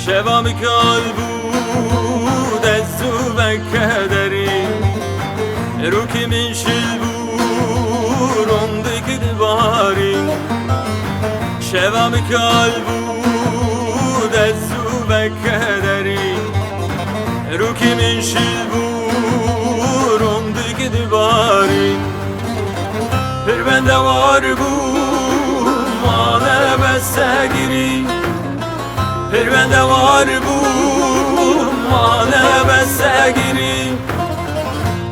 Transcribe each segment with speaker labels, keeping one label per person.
Speaker 1: شوام بود از و کدری رو که من شل رونده که دواری شوام بود از و کدری رو که من شل رونده که دواری پرونده وار بود مانه بستگیری پرونده وار بود مانه بستگیری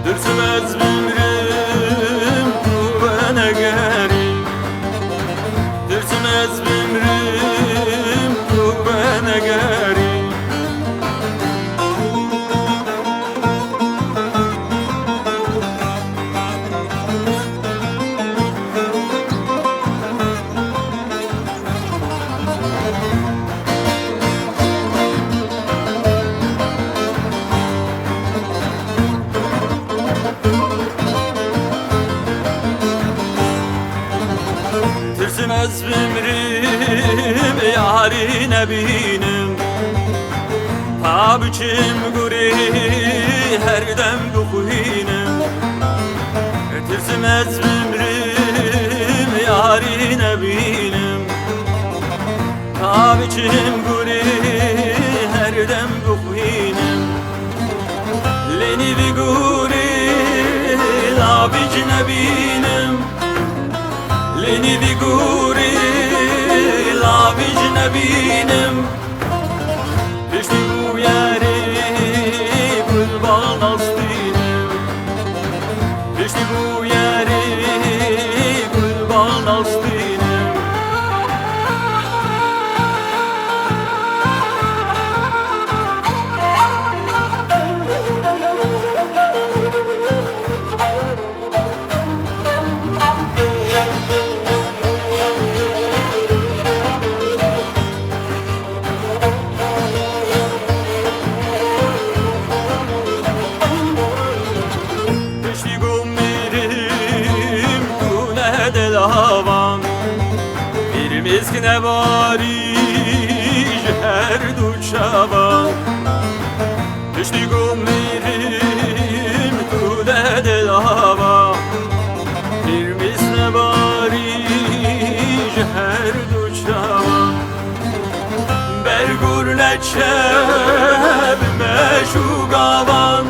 Speaker 1: درسم از بمیرم تو به نگری درسم از بمیرم تو به نگری ترسم از بمیرم یاری نبینم پا بچم گوری هر دم بخوینم ترسم از بمیرم یاری نبینم پا بچم گوری هر دم بخوینم لینی بگوری لابیج نبینم لینی بگوری لابیج نبینم پشتی بو یاری گلبان آستینم پشتی بو یاری گلبان آستینم دلاوان bir meskine bari her du çavan düştü gümlerim tule delavan bir meskine bari her du çavan bergur leçeb meşugavan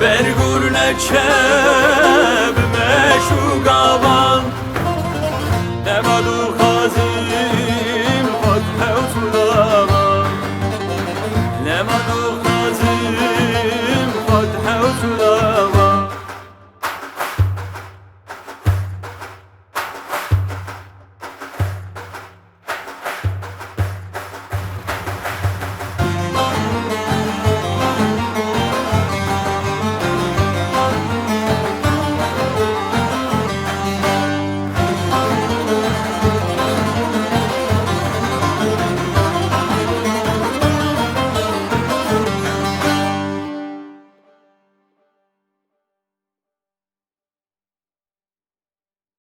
Speaker 1: bergur leçeb meşugavan